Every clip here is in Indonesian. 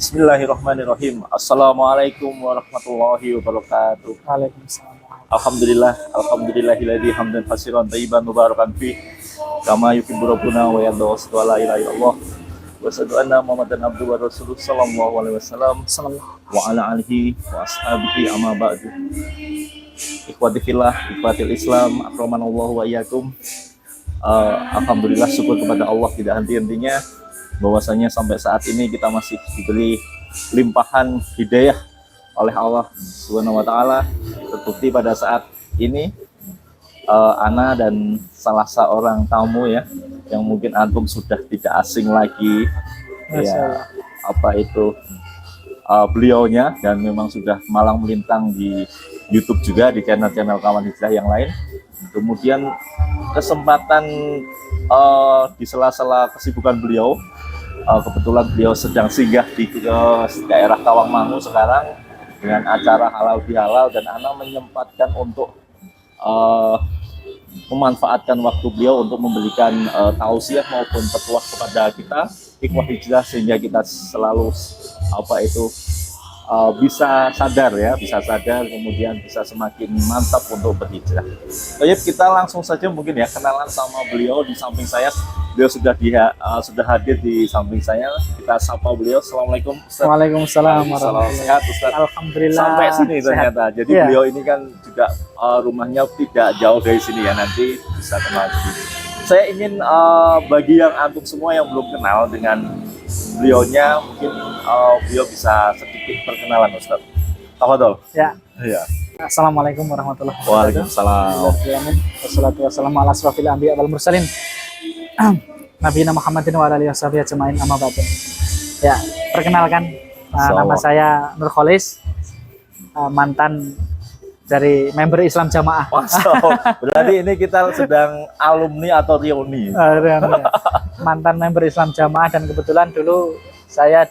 Bismillahirrahmanirrahim. Assalamualaikum warahmatullahi wabarakatuh. Waalaikumsalam. Alhamdulillahilladzi hamdan katsiran thayyiban mubarakan fi kama yuhibbu rabbuna wa yarda wa la ilaha illallah wa asyhadu anna Muhammadan abduhu wa rasuluh sallallahu alaihi wasallam wa ala alihi wa ashabihi amma ba'du. Ikhwati fillah, ikhwatil Islam, akramanallahu wa iyyakum. Alhamdulillah, syukur kepada Allah tidak henti-hentinya bahwasanya sampai saat ini kita masih diberi limpahan hidayah oleh Allah Subhanahu wa taala. Terbukti pada saat ini Ana dan salah seorang tamu ya yang mungkin antum sudah tidak asing lagi ya, apa itu beliaunya, dan memang sudah malang melintang di YouTube juga, di channel-channel kawan hijrah yang lain. Kemudian kesempatan di sela-sela kesibukan beliau, kebetulan beliau sedang singgah di daerah Tawangmangu sekarang dengan acara halal bihalal, dan Ana menyempatkan untuk memanfaatkan waktu beliau untuk memberikan tausiah maupun petuah kepada kita ikhwah hijrah, sehingga kita selalu bisa sadar ya, kemudian bisa semakin mantap untuk berhijrah. Baik, kita langsung saja mungkin ya kenalan sama beliau. Di samping saya, beliau sudah hadir di samping saya. Kita sapa beliau. Assalamualaikum Ustaz. Waalaikumsalam. Sehat Ustaz. Alhamdulillah. Sampai sini ternyata. Jadi ya, beliau ini kan juga rumahnya tidak jauh dari sini ya, nanti bisa kenal. Saya ingin bagi yang antum semua yang belum kenal dengan beliaunya, mungkin beliau bisa sedikit perkenalan Ustaz. Tafadhol. Ya. Iya. Assalamualaikum warahmatullahi wabarakatuh. Waalaikumsalam. Wassalatu wassalamu ala asrofil anbiya wal mursalin. Nabiyina Muhammadin wa ala alihi washabihi ajmain, amma ba'du. Ya, perkenalkan, nama saya Nur Kholis, mantan dari member Islam Jamaah. Berarti ini kita sedang alumni atau reuni. Mantan member Islam Jamaah, dan kebetulan dulu saya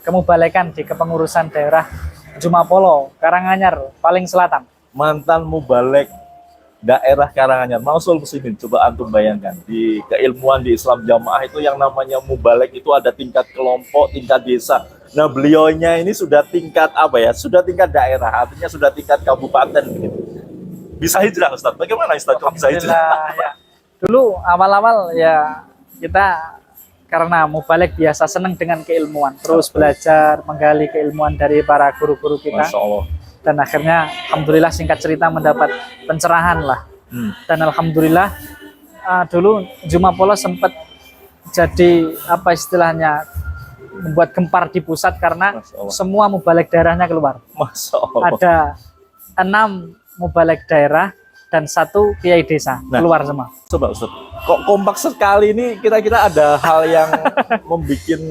kemubalekan di kepengurusan daerah Jumapolo, Karanganyar, paling selatan. Mantan mubalek daerah Karanganyar, Mausul Muslimin. Coba antum bayangkan, di keilmuan di Islam Jamaah itu yang namanya mubalek itu ada tingkat kelompok, tingkat desa. Nah, beliaunya ini sudah tingkat Sudah tingkat daerah, artinya sudah tingkat kabupaten begitu. Bisa hijrah Ustaz. Bagaimana Ustaz kok bisa hijrah? Ya. Dulu awal-awal ya kita karena mubalek biasa senang dengan keilmuan, terus belajar menggali keilmuan dari para guru-guru kita. Masya Allah. Dan akhirnya alhamdulillah singkat cerita mendapat pencerahan lah. Dan alhamdulillah dulu Jumapolo sempat jadi istilahnya membuat gempar di pusat karena semua mubalek daerahnya keluar. Masya Allah. Ada 6 mubalek daerah dan 1 kiai desa keluar semua. Coba Ustaz, kok kompak sekali ini, kira-kira ada hal yang membuat,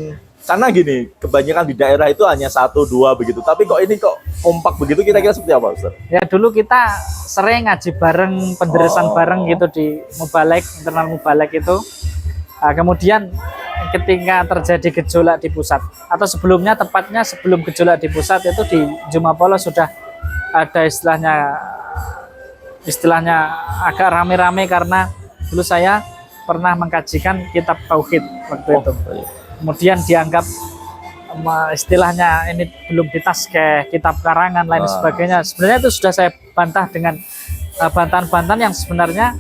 karena gini, kebanyakan di daerah itu hanya 1, 2 begitu, tapi kok ini kok kompak begitu, kira-kira seperti apa Ustaz? Ya dulu kita sering ngaji bareng, penderesan bareng gitu di mubalek, internal mubalek itu. Kemudian ketika terjadi gejolak di pusat, atau sebelumnya, tepatnya sebelum gejolak di pusat itu di Jumapolo sudah ada istilahnya agak rame-rame, karena dulu saya pernah mengkajikan kitab tauhid waktu itu. Kemudian dianggap istilahnya ini belum ditaskeh, kitab karangan lain sebagainya. Sebenarnya itu sudah saya bantah dengan bantahan-bantahan yang sebenarnya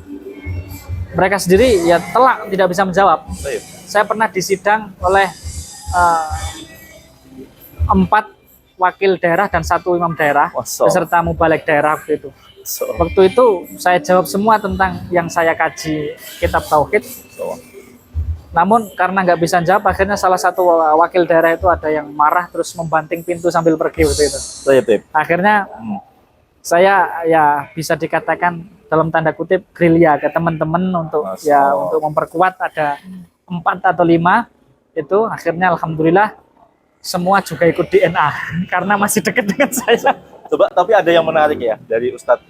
mereka sendiri ya telak, tidak bisa menjawab. Saya pernah disidang oleh 4 wakil daerah dan 1 imam daerah beserta mubalek daerah waktu itu. Waktu itu saya jawab semua tentang yang saya kaji kitab tauhid. Namun karena nggak bisa jawab, akhirnya salah satu wakil daerah itu ada yang marah terus membanting pintu sambil pergi waktu itu. Akhirnya saya ya bisa dikatakan dalam tanda kutip gerilya ke teman-teman untuk untuk memperkuat. Ada 4 atau 5 itu, akhirnya alhamdulillah semua juga ikut DNA karena masih dekat dengan saya. Coba, tapi ada yang menarik ya dari Ustadz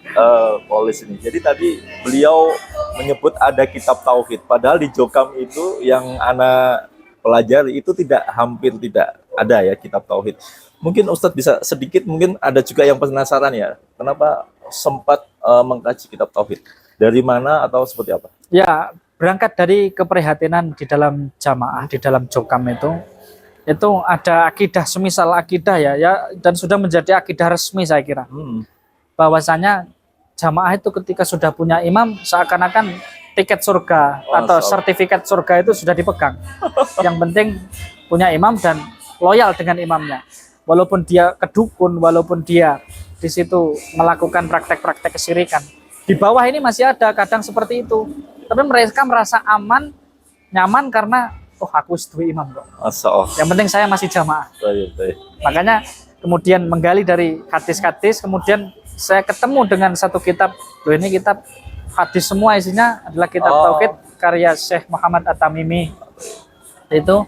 Kholis ini. Jadi tadi beliau menyebut ada kitab tauhid, padahal di Jokam itu yang Ana pelajari itu hampir tidak ada ya kitab tauhid. Mungkin Ustadz bisa sedikit, mungkin ada juga yang penasaran ya, kenapa sempat mengkaji kitab tauhid, dari mana atau seperti apa? Ya, berangkat dari keprihatinan di dalam jamaah, di dalam Jokam itu Itu ada akidah, semisal akidah ya, dan sudah menjadi akidah resmi saya kira. Bahwasanya jamaah itu ketika sudah punya imam seakan-akan tiket surga atau sertifikat surga itu sudah dipegang. Yang penting punya imam dan loyal dengan imamnya. Walaupun dia kedukun, walaupun dia di situ melakukan praktek-praktek kesyirikan. Di bawah ini masih ada kadang seperti itu. Tapi mereka merasa aman, nyaman karena aku setuju imam kok. Yang penting saya masih jamaah. Makanya kemudian menggali dari hadis-hadis, kemudian saya ketemu dengan satu kitab. Ini kitab hadis semua isinya adalah kitab Tauhid karya Syekh Muhammad At-Tamimi. Itu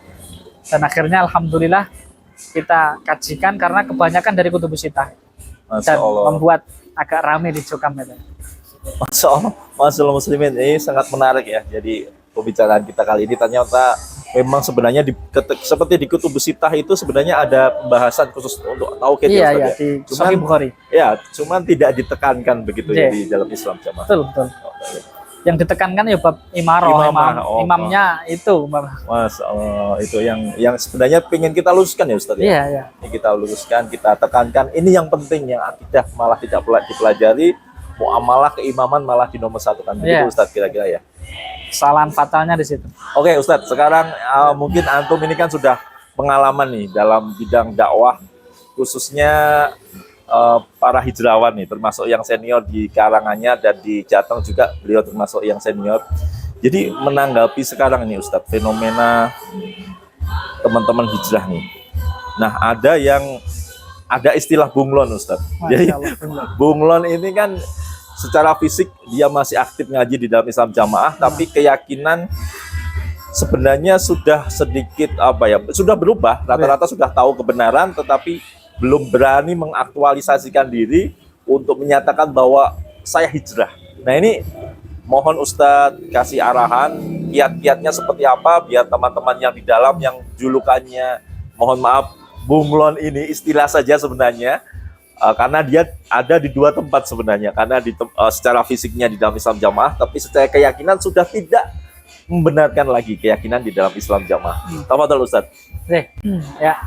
dan akhirnya alhamdulillah kita kajikan karena kebanyakan dari kutubus sittah. Dan membuat agak rame di Jokam itu. Masya Allah, Masya Allah muslimin, ini sangat menarik ya. Jadi pembicaraan kita kali ini ternyata memang sebenarnya seperti di kutubus sittah itu sebenarnya ada pembahasan khusus untuk tauhid. Iya, di Sahih Bukhari. Ya, cuman tidak ditekankan begitu ya di dalam Islam jamaah. Betul. Yang ditekankan ya bab imamnya itu. Masya Allah, itu yang sebenarnya pengen kita luruskan ya Ustaz ya. Iya. Ini kita luruskan, kita tekankan. Ini yang penting, yang akidah malah tidak dipelajari, muamalah keimaman malah dinomor satukan. Begitu Ustaz kira-kira ya. Kesalahan fatalnya di situ. Oke Ustadz, sekarang mungkin antum ini kan sudah pengalaman nih dalam bidang dakwah, khususnya para hijrawan nih, termasuk yang senior di Karanganyar dan di Jateng juga beliau termasuk yang senior. Jadi menanggapi sekarang ini Ustadz, fenomena teman-teman hijrah nih. Nah ada istilah bunglon Ustadz. Jadi bunglon ini kan secara fisik dia masih aktif ngaji di dalam Islam jamaah, tapi keyakinan sebenarnya sudah sedikit sudah berubah. Rata-rata sudah tahu kebenaran, tetapi belum berani mengaktualisasikan diri untuk menyatakan bahwa saya hijrah. Nah ini mohon Ustadz kasih arahan, kiat-kiatnya seperti apa biar teman-teman yang di dalam yang julukannya mohon maaf bunglon ini istilah saja sebenarnya. Karena dia ada di dua tempat sebenarnya, karena secara fisiknya di dalam Islam jamaah, tapi secara keyakinan sudah tidak membenarkan lagi keyakinan di dalam Islam jamaah. Tafadhol Ustaz. Ya.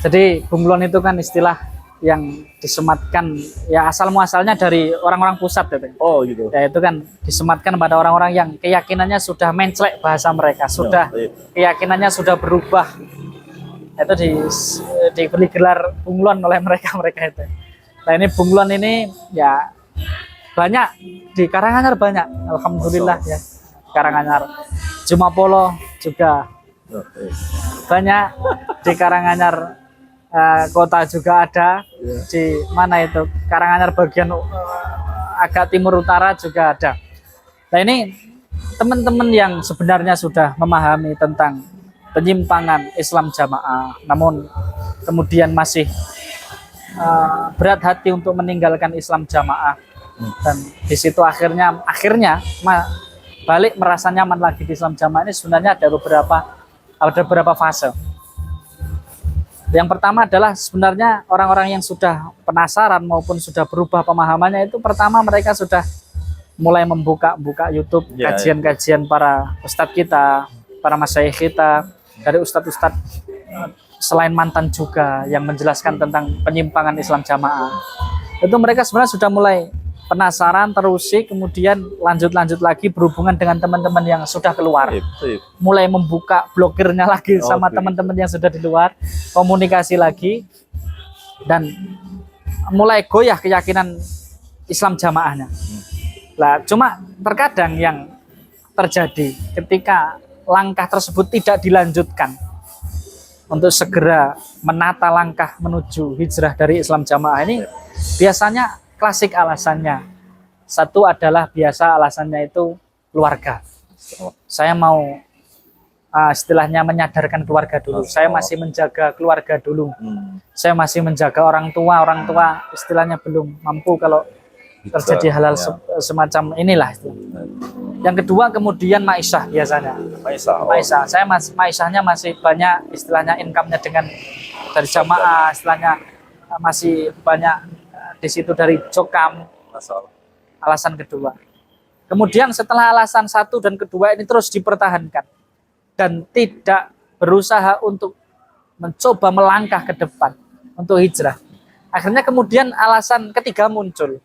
Jadi bunglon itu kan istilah yang disematkan ya asal muasalnya dari orang-orang pusat gitu. Oh gitu. Ya itu kan disematkan pada orang-orang yang keyakinannya sudah menclek bahasa mereka, sudah keyakinannya sudah berubah. Itu diberi gelar bunglon oleh mereka itu. Nah ini bunglon ini ya banyak di Karanganyar banyak, alhamdulillah ya. Karanganyar, Jumapolo juga banyak di Karanganyar kota juga ada. Di mana itu Karanganyar bagian agak timur utara juga ada. Nah ini teman-teman yang sebenarnya sudah memahami tentang penyimpangan Islam jamaah, namun kemudian masih berat hati untuk meninggalkan Islam jamaah, dan di situ akhirnya balik merasa nyaman lagi di Islam jamaah ini sebenarnya ada beberapa fase. Yang pertama adalah sebenarnya orang-orang yang sudah penasaran maupun sudah berubah pemahamannya itu pertama mereka sudah mulai membuka YouTube kajian-kajian para ustadz kita, para masyayikh kita, dari ustadz-ustadz selain mantan juga yang menjelaskan tentang penyimpangan Islam jamaah. Itu mereka sebenarnya sudah mulai penasaran, terusik, kemudian lanjut lagi berhubungan dengan teman-teman yang sudah keluar. Mulai membuka bloggernya lagi sama teman-teman yang sudah di luar, komunikasi lagi, dan mulai goyah keyakinan Islam jamaahnya. Lah, cuma terkadang yang terjadi ketika langkah tersebut tidak dilanjutkan untuk segera menata langkah menuju hijrah dari Islam jamaah ini, biasanya klasik alasannya. Satu adalah biasa alasannya itu keluarga. Saya mau istilahnya menyadarkan keluarga dulu. Saya masih menjaga keluarga dulu. Saya masih menjaga orang tua istilahnya belum mampu kalau terjadi hal-hal semacam inilah. Yang kedua kemudian maisha biasanya. Maisha. Saya maishahnya masih banyak istilahnya income-nya dengan dari jamaah, istilahnya masih banyak di situ dari jokam. Alasan kedua. Kemudian setelah alasan satu dan kedua ini terus dipertahankan dan tidak berusaha untuk mencoba melangkah ke depan untuk hijrah. Akhirnya kemudian alasan ketiga muncul.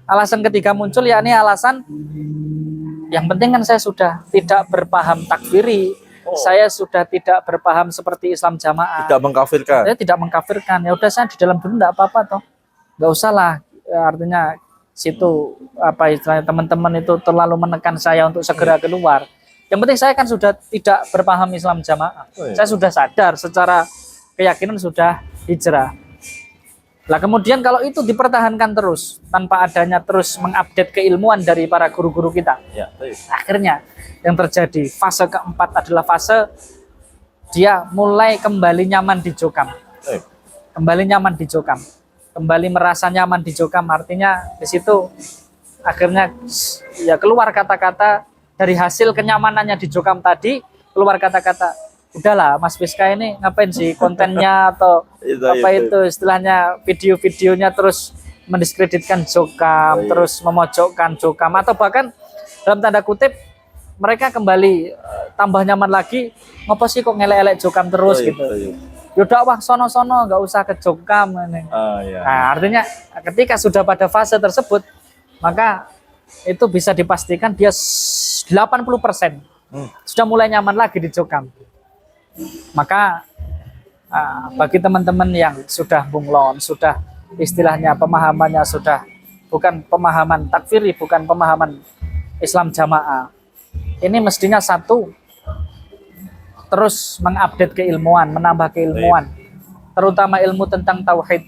Alasan ketiga muncul yakni alasan yang penting kan saya sudah tidak berpaham takfiri, saya sudah tidak berpaham seperti Islam jamaah. Tidak mengkafirkan. Saya tidak mengkafirkan. Ya udah saya di dalam dulu enggak apa-apa toh. Enggak usah lah. Artinya situ apa istilahnya teman-teman itu terlalu menekan saya untuk segera keluar. Yang penting saya kan sudah tidak berpaham Islam jamaah. Saya sudah sadar secara keyakinan sudah hijrah. Lah kemudian kalau itu dipertahankan terus tanpa adanya terus mengupdate keilmuan dari para guru-guru kita, akhirnya yang terjadi fase keempat adalah fase dia mulai kembali nyaman di Jokam, kembali nyaman di Jokam, kembali merasa nyaman di Jokam. Artinya di situ akhirnya ya keluar kata-kata dari hasil kenyamanannya di Jokam tadi, keluar kata-kata, udahlah Mas Fiska ini ngapain sih kontennya atau itu istilahnya video-videonya terus mendiskreditkan Jokam, terus memojokkan Jokam, atau bahkan dalam tanda kutip mereka kembali tambah nyaman lagi, ngapa sih kok ngelek-elek Jokam terus gitu. Yaudah wah sono-sono nggak usah ke Jokam. Nah, artinya ketika sudah pada fase tersebut maka itu bisa dipastikan dia 80% sudah mulai nyaman lagi di Jokam. Maka bagi teman-teman yang sudah bunglon, sudah istilahnya pemahamannya sudah bukan pemahaman takfiri, bukan pemahaman Islam jamaah, ini mestinya satu, terus mengupdate keilmuan, menambah keilmuan, terutama ilmu tentang tauhid,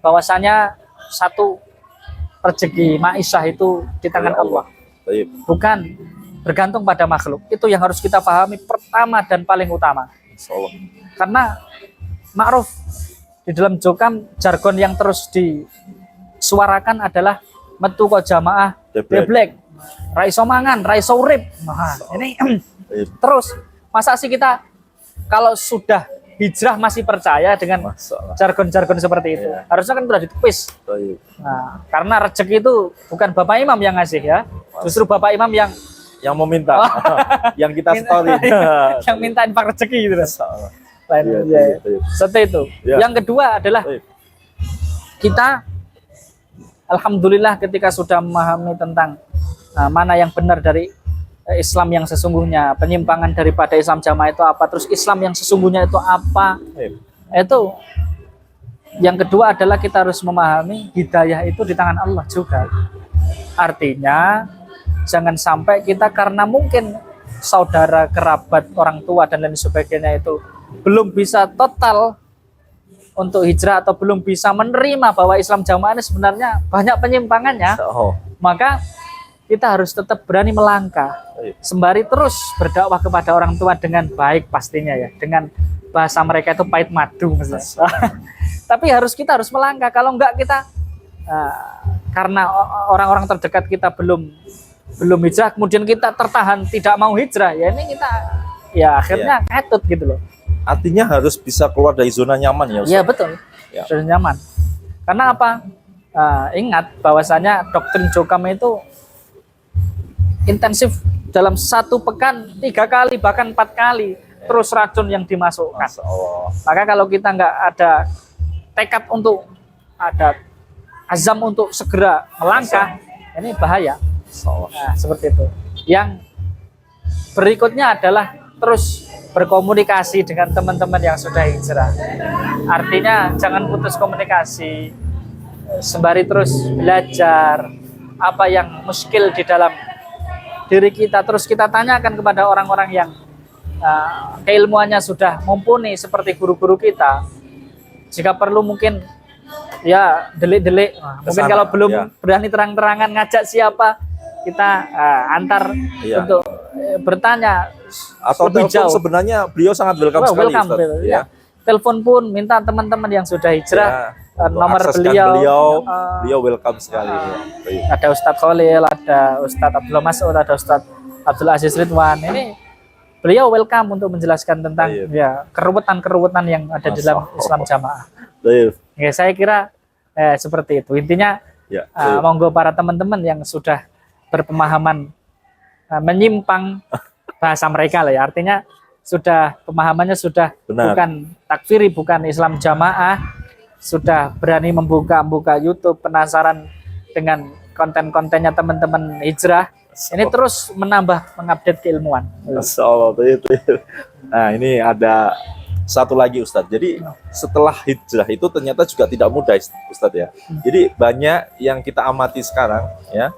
bahwasanya satu, rezeki ma'isyah itu di tangan Allah, bukan bergantung pada makhluk. Itu yang harus kita pahami pertama dan paling utama. Karena ma'ruf di dalam Jokam jargon yang terus disuarakan adalah metu ko jamaah deblek, raiso mangan, raiso urip. Nah, ini terus masa sih kita kalau sudah hijrah masih percaya dengan jargon-jargon seperti itu? Harusnya kan sudah ditepis. Nah, karena rezeki itu bukan Bapak Imam yang ngasih ya, justru Bapak Imam yang meminta, yang kita story, yang minta infak rezeki gitu. Seperti itu. Yang kedua adalah kita, alhamdulillah ketika sudah memahami tentang mana yang benar dari Islam yang sesungguhnya, penyimpangan daripada Islam jamaah itu apa, terus Islam yang sesungguhnya itu apa, itu yang kedua adalah kita harus memahami hidayah itu di tangan Allah juga. Artinya jangan sampai kita karena mungkin saudara, kerabat, orang tua dan lain sebagainya itu belum bisa total untuk hijrah atau belum bisa menerima bahwa Islam jamaah ini sebenarnya banyak penyimpangannya, maka kita harus tetap berani melangkah sembari terus berdakwah kepada orang tua dengan baik pastinya ya, dengan bahasa mereka itu pahit madu tapi kita harus melangkah. Kalau enggak kita karena orang-orang terdekat kita belum hijrah, kemudian kita tertahan tidak mau hijrah, ya ini kita ya akhirnya ketut gitu loh. Artinya harus bisa keluar dari zona nyaman ya Ustaz? Iya betul, zona nyaman. Karena apa? Ingat bahwasanya doktrin Jokam itu intensif dalam 1 pekan 3 kali bahkan 4 kali terus racun yang dimasukkan. Maka kalau kita nggak ada tekad untuk ada azam untuk segera melangkah, ini bahaya. Nah, seperti itu. Yang berikutnya adalah terus berkomunikasi dengan teman-teman yang sudah hijrah. Artinya jangan putus komunikasi, sembari terus belajar apa yang muskil di dalam diri kita, terus kita tanyakan kepada orang-orang yang keilmuannya sudah mumpuni seperti guru-guru kita. Jika perlu mungkin ya delik-delik, mungkin kalau belum berani terang-terangan ngajak siapa, kita antar untuk bertanya atau lebih jauh. Sebenarnya beliau sangat welcome sekali. Telepon pun minta teman-teman yang sudah hijrah, nomor beliau welcome sekali. Ada Ustadz Khalil, ada Ustadz Abdul Mas'ud, ada Ustadz Abdul Aziz Ridwan. Ini beliau welcome untuk menjelaskan tentang keruwetan-keruwetan yang ada di dalam Islam jamaah. Ya, saya kira seperti itu. Intinya monggo para teman-teman yang sudah berpemahaman menyimpang bahasa mereka lah ya. Artinya sudah pemahamannya sudah Benar. bukan takfiri, bukan Islam jamaah, sudah berani membuka YouTube, penasaran dengan konten-kontennya teman-teman hijrah, ini terus menambah, mengupdate keilmuan. Masya Allah, itu. Nah, ini ada satu lagi Ustadz. Jadi setelah hijrah itu ternyata juga tidak mudah Ustadz ya. Jadi banyak yang kita amati sekarang ya,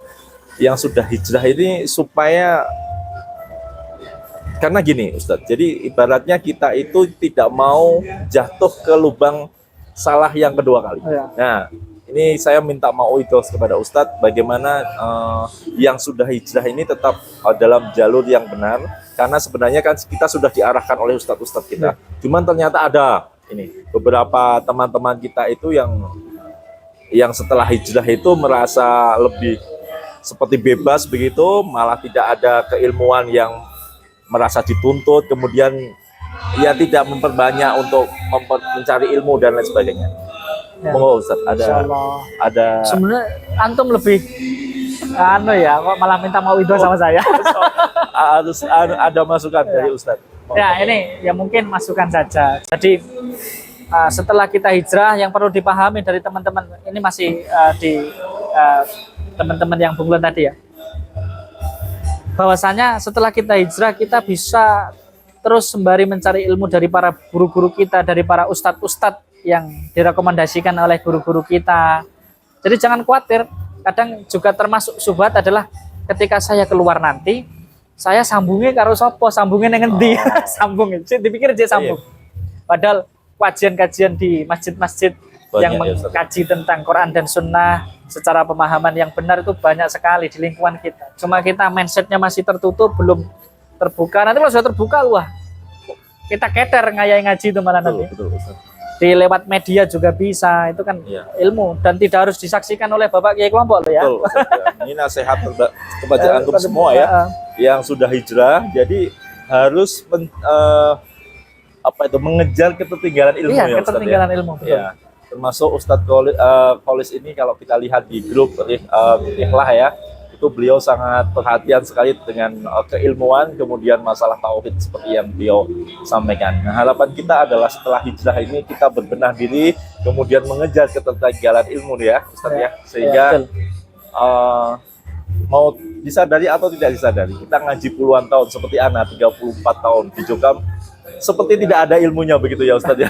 yang sudah hijrah ini supaya, karena gini Ustadz, jadi ibaratnya kita itu tidak mau jatuh ke lubang salah yang kedua kali. Nah, ini saya minta mauidhah kepada Ustadz, bagaimana yang sudah hijrah ini tetap dalam jalur yang benar, karena sebenarnya kan kita sudah diarahkan oleh Ustadz-Ustadz kita. Cuman ternyata ada ini beberapa teman-teman kita itu yang setelah hijrah itu merasa lebih seperti bebas begitu, malah tidak ada keilmuan yang merasa dituntut, kemudian ya tidak memperbanyak untuk mencari ilmu dan lain sebagainya. Monggo Ustaz, ada sebenarnya antum lebih kok malah minta mauidhah sama saya. Harus ada masukan dari Ustaz. Ya, ini ya mungkin masukan saja. Jadi setelah kita hijrah, yang perlu dipahami dari teman-teman ini masih di teman-teman yang bunglon tadi ya, bahwasanya setelah kita hijrah kita bisa terus sembari mencari ilmu dari para guru-guru kita, dari para ustadz-ustadz yang direkomendasikan oleh guru-guru kita. Jadi jangan khawatir. Kadang juga termasuk syubhat adalah ketika saya keluar nanti, saya sambungnya karo sopo, sambungnya yang ngendi, sambung. Dipikir dia sambung. Padahal kajian-kajian di masjid-masjid yang mengkaji tentang Quran dan Sunnah secara pemahaman yang benar itu banyak sekali di lingkungan kita. Cuma kita mindsetnya masih tertutup, belum terbuka. Nanti kalau sudah terbuka, wah, kita keter ngaji itu malah nanti. Betul. Di lewat media juga bisa, itu kan ilmu dan tidak harus disaksikan oleh Bapak Kiai kelompok loh ya. Betul, ini nasihat kepada antum semua ya, yang sudah hijrah, jadi harus mengejar ketertinggalan ilmu ya Ustaz, ketertinggalan ilmu. Betul. Ya, termasuk Ustadz Kholis ini kalau kita lihat di grup Ikhlah ya, itu beliau sangat perhatian sekali dengan keilmuan, kemudian masalah tauhid seperti yang beliau sampaikan. Nah, harapan kita adalah setelah hijrah ini kita berbenah diri, kemudian mengejar ketertinggalan ilmu ya, Ustaz ya, sehingga mau disadari atau tidak disadari, kita ngaji puluhan tahun seperti Ana 34 tahun di Jogam, seperti tidak ada ilmunya begitu ya Ustaz ya.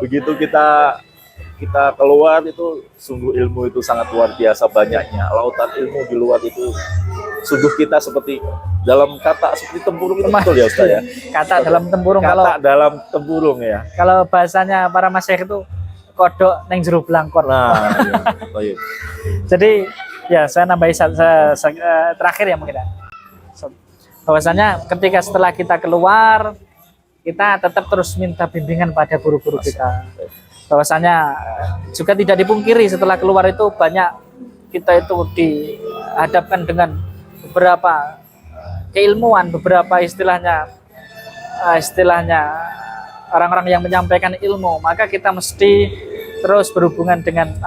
Begitu kita keluar itu sungguh ilmu itu sangat luar biasa banyaknya, lautan ilmu di luar itu sungguh kita seperti dalam kata seperti tempurung itu betul ya Ustaz ya. Kata dalam tempurung, dalam tempurung ya. Kalau bahasanya para masyayikh itu kodok neng jero blangkon. Nah, iya. Jadi ya saya nambahi terakhir ya mungkin ya. Bahwasanya ketika setelah kita keluar, kita tetap terus minta bimbingan pada guru-guru kita. Bahwasanya juga tidak dipungkiri setelah keluar itu banyak kita itu dihadapkan dengan beberapa keilmuan, beberapa istilahnya orang-orang yang menyampaikan ilmu, maka kita mesti terus berhubungan dengan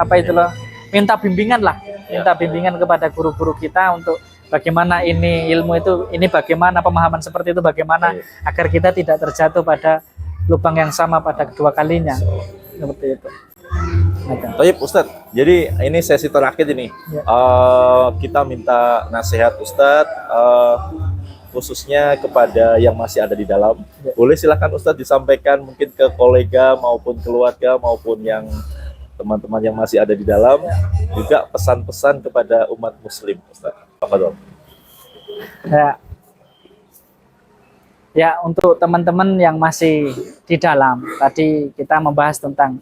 minta bimbingan kepada guru-guru kita untuk bagaimana ini ilmu itu, ini bagaimana pemahaman seperti itu, bagaimana agar kita tidak terjatuh pada lubang yang sama pada kedua kalinya. Seperti itu. Baik Ustadz, jadi ini sesi terakhir ini kita minta nasihat Ustadz khususnya kepada yang masih ada di dalam. Boleh silakan Ustadz disampaikan mungkin ke kolega maupun keluarga maupun yang teman-teman yang masih ada di dalam, juga pesan-pesan kepada umat muslim Ustadz. Ya, untuk teman-teman yang masih di dalam, tadi kita membahas tentang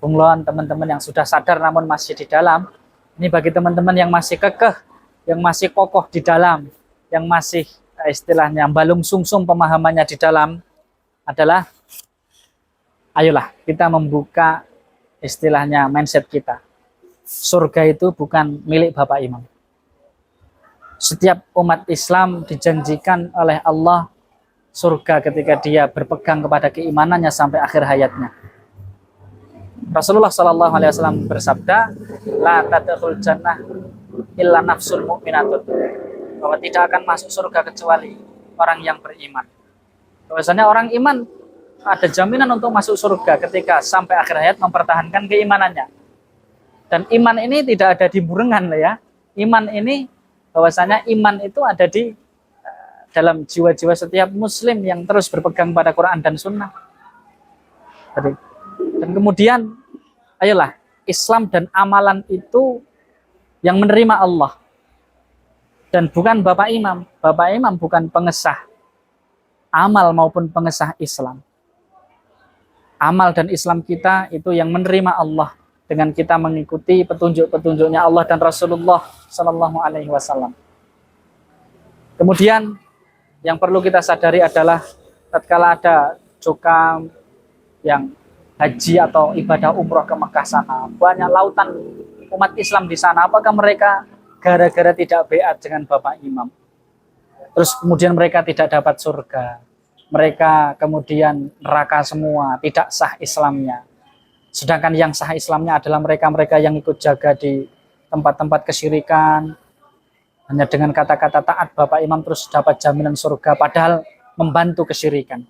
bunglon, teman-teman yang sudah sadar namun masih di dalam. Ini bagi teman-teman yang masih kekeh, yang masih kokoh di dalam, yang masih istilahnya balung sungsung pemahamannya di dalam, adalah ayolah kita membuka istilahnya mindset kita. Surga itu bukan milik Bapak Imam. Setiap umat Islam dijanjikan oleh Allah surga ketika dia berpegang kepada keimanannya sampai akhir hayatnya. Rasulullah SAW bersabda, la tadkhul jannah illa nafsul mu'minatun, bahwa tidak akan masuk surga kecuali orang yang beriman. Bahwasanya orang iman ada jaminan untuk masuk surga ketika sampai akhir hayat mempertahankan keimanannya. Dan iman ini tidak ada di burengan ya. Iman ini bahwasanya iman itu ada di dalam jiwa-jiwa setiap muslim yang terus berpegang pada Quran dan Sunnah. Dan kemudian ayolah, Islam dan amalan itu yang menerima Allah. Dan bukan Bapak Imam. Bapak Imam bukan pengesah amal maupun pengesah Islam. Amal dan Islam kita itu yang menerima Allah dengan kita mengikuti petunjuk-petunjuknya Allah dan Rasulullah Sallallahu Alaihi Wasallam. Kemudian yang perlu kita sadari adalah tatkala ada jukam yang haji atau ibadah umroh ke Mekah sana, banyak lautan umat Islam di sana. Apakah mereka gara-gara tidak beat dengan Bapak Imam, terus kemudian mereka tidak dapat surga, mereka kemudian neraka semua, tidak sah Islamnya? Sedangkan yang sah Islamnya adalah mereka-mereka yang ikut jaga di tempat-tempat kesyirikan, hanya dengan kata-kata taat Bapak Imam terus dapat jaminan surga, padahal membantu kesyirikan.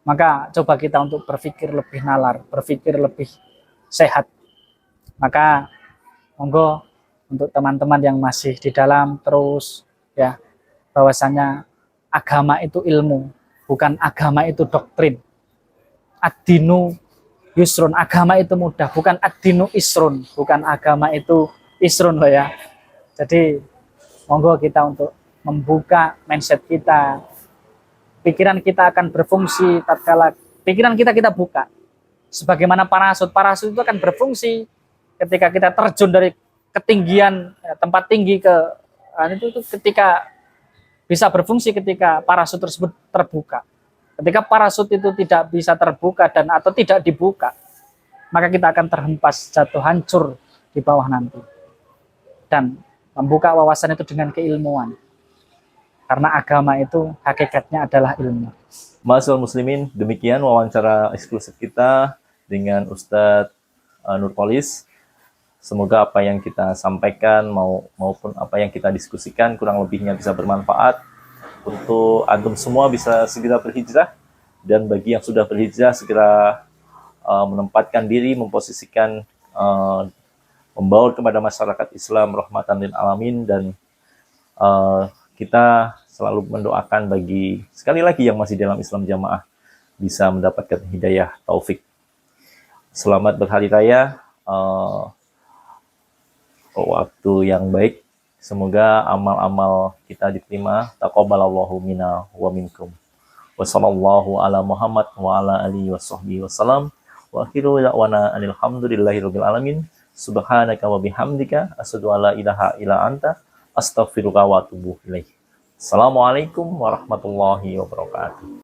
Maka coba kita untuk berpikir lebih nalar, berpikir lebih sehat. Maka monggo untuk teman-teman yang masih di dalam terus ya, bahwasanya agama itu ilmu, bukan agama itu doktrin. Ad-dinu yusrun, agama itu mudah, bukan ad-dinu isrun, bukan agama itu isrun loh ya. Jadi monggo kita untuk membuka mindset kita, pikiran kita akan berfungsi tatkala pikiran kita buka. Sebagaimana parasut itu akan berfungsi ketika kita terjun dari ketinggian tempat tinggi ke itu ketika bisa berfungsi ketika parasut tersebut terbuka. Ketika parasut itu tidak bisa terbuka dan atau tidak dibuka, maka kita akan terhempas, jatuh hancur di bawah nanti. Dan membuka wawasan itu dengan keilmuan. Karena agama itu hakikatnya adalah ilmu. Ma'asyiral muslimin, demikian wawancara eksklusif kita dengan Ustadz Nurkolis. Semoga apa yang kita sampaikan maupun apa yang kita diskusikan kurang lebihnya bisa bermanfaat untuk antum semua bisa segera berhijrah, dan bagi yang sudah berhijrah segera menempatkan diri, memposisikan, membawa kepada masyarakat Islam rahmatan lil alamin. Dan kita selalu mendoakan bagi sekali lagi yang masih dalam Islam jamaah bisa mendapatkan hidayah taufik. Selamat berhari raya, waktu yang baik. Semoga amal-amal kita diterima. Taqabbalallahu minna wa minkum. Wassallallahu ala Muhammad wa ala alihi washabbihi wasallam. Wa akhiru da'wana alhamdulillahirabbil alamin. Subhanaka wa bihamdika asyhadu an la ilaha illa anta astaghfiruka wa atubu ilaik. Assalamualaikum warahmatullahi wabarakatuh.